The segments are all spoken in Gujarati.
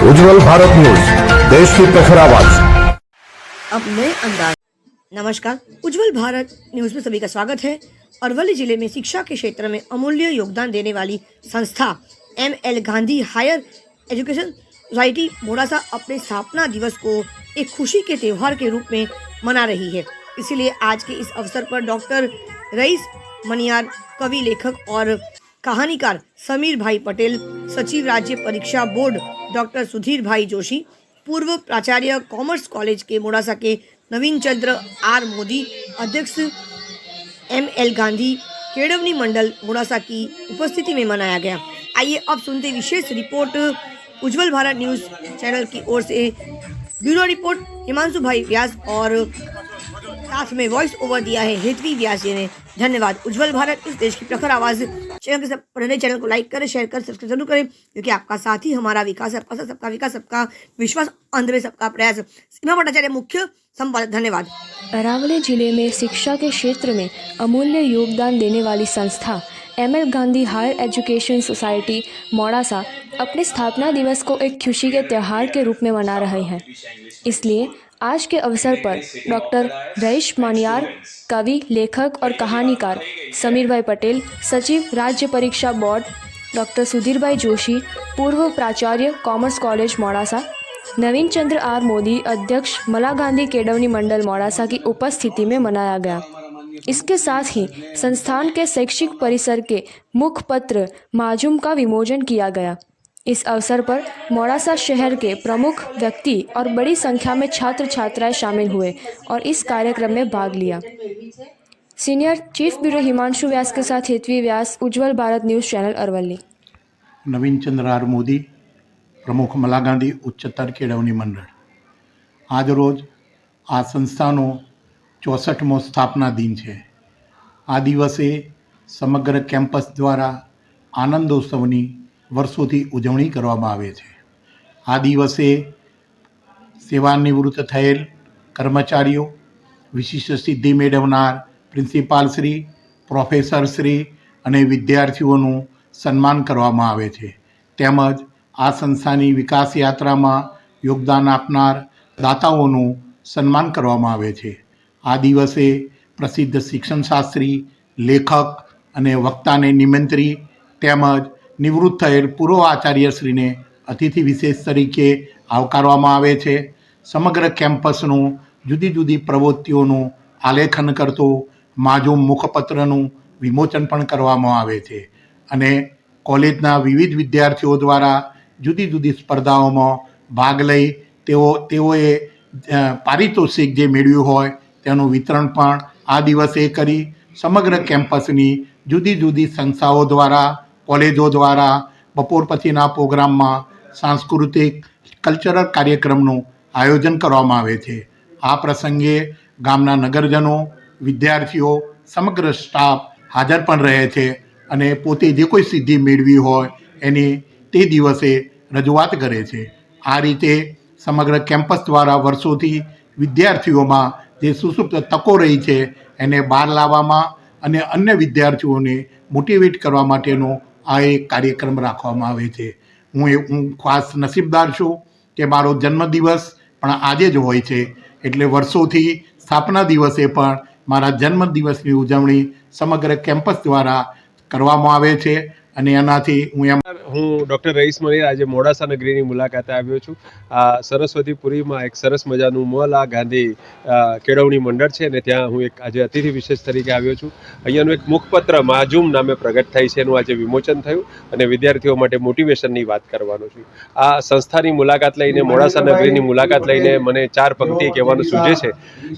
उज्जवल भारत न्यूज, देश की प्रखर आवाज। अब नए अंदाज। नमस्कार, उज्जवल भारत न्यूज में सभी का स्वागत है। अरवली जिले में शिक्षा के क्षेत्र में अमूल्य योगदान देने वाली संस्था M L. Gandhi Higher Education Society Modasa अपने स्थापना दिवस को एक खुशी के त्यौहार के रूप में मना रही है। इसीलिए आज के इस अवसर पर डॉक्टर रईस मनियार, कवि, लेखक और कहानीकार समीर भाई पटेल, सचिव राज्य परीक्षा बोर्ड डॉक्टर सुधीर भाई जोशी, पूर्व प्राचार्य कॉमर्स कॉलेज के मोड़ासा के नवीन चंद्र आर मोदी, अध्यक्ष एम.एल. गांधी केडवनी मंडल मोड़ासा की उपस्थिति में मनाया गया। आइए अब सुनते विशेष रिपोर्ट उज्जवल भारत न्यूज चैनल की ओर से। ब्यूरो रिपोर्ट हिमांशु भाई व्यास और साथ में वॉइस ओवर दिया है हेतवी व्यास जी ने। धन्यवाद। उज्जवल भारत इस देश की प्रखर आवाज। चैनल के सब पढ़ने चैनल को लाइक करें, शेयर करें, सब्सक्राइब जरूर करें, क्योंकि आपका साथ ही हमारा विकास है। आपका सबका विकास, सबका विश्वास, अंत में सबका प्रयास। सीमा भट्टाचार्य, मुख्य संपादक। धन्यवाद। अरावली जिले में शिक्षा के क्षेत्र में अमूल्य योगदान देने वाली संस्था M L. Gandhi Higher Education Society Modasa अपने स्थापना दिवस को एक खुशी के त्यौहार के रूप में मना रहे हैं। इसलिए आज के अवसर पर डॉक्टर रईस मनियार, कवि, लेखक और कहानीकार समीर भाई पटेल, सचिव राज्य परीक्षा बोर्ड डॉक्टर सुधीर भाई जोशी, पूर्व प्राचार्य Commerce College Modasa, Navin Chandra R Modi, अध्यक्ष मला गांधी केडवनी मंडल मोड़ासा की उपस्थिति में मनाया गया। इसके साथ ही संस्थान के शैक्षिक परिसर के मुखपत्र माजूम का विमोचन किया गया। इस अवसर पर मोड़ासा शहर के प्रमुख व्यक्ति और बड़ी संख्या में छात्र छात्राएं शामिल हुए और इस कार्यक्रम में भाग लिया। Senior chief bureau Himanshu Vyas के साथ Hetvi Vyas, Ujjwal Bharat news channel Aravalli. Navin Chandra R Modi, प्रमुख मला गांधी उच्चतर केळवणी मंडळ। आज रोज आ संस्थानो 64मो स्थापना दिन है। आ दिवसे समग्र केम्पस द्वारा आनंदोत्सवनी वर्षोथी उजवणी करवामां आवे छे। आ दिवसे सेवानिवृत्त थयेल कर्मचारीओ, विशिष्ट सिद्धि मेळवनार प्रिंसिपाल श्री, प्रोफेसर श्री अने विद्यार्थीओनुं सन्मान करवामां आवे छे। તેમજ આ સંસ્થાની વિકાસ યાત્રામાં યોગદાન આપનાર દાતાઓનું સન્માન કરવામાં આવે છે। આ દિવસે પ્રસિદ્ધ શિક્ષણશાસ્ત્રી, લેખક અને વક્તાને નિમંત્રી તેમજ નિવૃત્ત થયેલ પૂર્વ આચાર્યશ્રીને અતિથિ વિશેષ તરીકે આવકારવામાં આવે છે। સમગ્ર કેમ્પસનું જુદી જુદી પ્રવૃત્તિઓનું આલેખન કરતો માજૂમ મુખપત્રનું વિમોચન પણ કરવામાં આવે છે અને કોલેજના વિવિધ વિદ્યાર્થીઓ દ્વારા જુદી જુદી સ્પર્ધાઓમાં ભાગ લઈ તેઓએ પારિતોષિક જે મેળવ્યું હોય તેનું વિતરણ પણ આ દિવસે કરી સમગ્ર કેમ્પસની જુદી જુદી સંસ્થાઓ દ્વારા, કોલેજો દ્વારા બપોર પછીના પ્રોગ્રામમાં સાંસ્કૃતિક કલ્ચરલ કાર્યક્રમનું આયોજન કરવામાં આવે છે। આ પ્રસંગે ગામના નગરજનો, વિદ્યાર્થીઓ, સમગ્ર સ્ટાફ હાજર પણ રહે છે અને પોતે જે કોઈ સિદ્ધિ મેળવી હોય એની તે દિવસે રજૂઆત કરે છે। આ રીતે સમગ્ર કેમ્પસ દ્વારા વર્ષોથી વિદ્યાર્થીઓમાં જે સુસુપ્ત તકો રહી છે એને બહાર લાવવામાં અને અન્ય વિદ્યાર્થીઓને મોટિવેટ કરવા માટેનો આ એક કાર્યક્રમ રાખવામાં આવે છે। હું ખાસ નસીબદાર છું કે મારો જન્મદિવસ પણ આજે જ હોય છે, એટલે વર્ષોથી સ્થાપના દિવસે પણ મારા જન્મદિવસની ઉજવણી સમગ્ર કેમ્પસ દ્વારા કરવામાં આવે છે અને એનાથી હું ડૉક્ટર રઈસ મનિયાર આજે મોડાસા નગરીની મુલાકાતે આવ્યો છું। આ સરસ્વતીપુરીમાં એક સરસ મજાનું મોલ આ ગાંધી કેળવણી મંડળ છે અને ત્યાં હું એક આજે અતિથિ વિશેષ તરીકે આવ્યો છું। અહીંયાનું એક મુખપત્ર માજૂમ નામે પ્રગટ થાય છે, એનું આજે વિમોચન થયું અને વિદ્યાર્થીઓ માટે મોટિવેશનની વાત કરવાનો છું। આ સંસ્થાની મુલાકાત લઈને, મોડાસા નગરીની મુલાકાત લઈને મને 4 પંક્તિ કહેવાનું સૂચે છે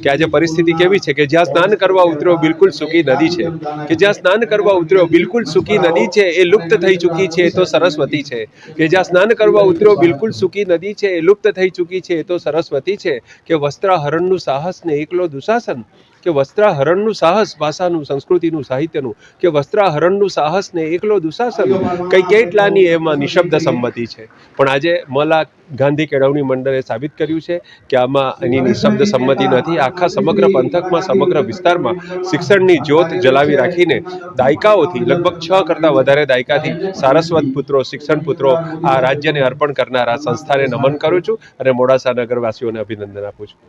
કે આજે પરિસ્થિતિ કેવી છે કે જ્યાં સ્નાન કરવા ઉતર્યો બિલકુલ સૂકી નદી છે, કે જ્યાં સ્નાન કરવા ઉતર્યો બિલકુલ સૂકી નદી છે એ લુપ્ત થઈ ચૂકી છે એ તો સરસ્વતી છે, કે જ્યાં સ્નાન કરવા ઉતર્યો બિલકુલ સૂકી નદી છે એ લુપ્ત થઈ ચૂકી છે એ તો સરસ્વતી છે, કે વસ્ત્રાહરણનું સાહસ ને એકલો દુશાસન કે વસ્ત્રાહરણનું સાહસ ભાષાનું, સંસ્કૃતિનું, સાહિત્યનું, કે વસ્ત્રાહરણનું સાહસ ને એકલો દુશાસન કંઈ કેટલાની એમાં નિશબ્દ સંમતિ છે. પણ આજે મલા ગાંધી કેળવણી મંડળે સાબિત કર્યું છે કે આમાં એની નિશબ્દ સંમતિ નથી. આખા સમગ્ર પંથકમાં, સમગ્ર વિસ્તારમાં શિક્ષણની જ્યોત જલાવી રાખીને દાયકાઓથી, લગભગ 6 કરતાં વધારે દાયકાથી સારસ્વત પુત્રો, શિક્ષણ પુત્રો આ રાજ્યને અર્પણ કરનાર આ સંસ્થાને નમન કરું છું અને મોડાસા નગરવાસીઓને અભિનંદન આપું છું.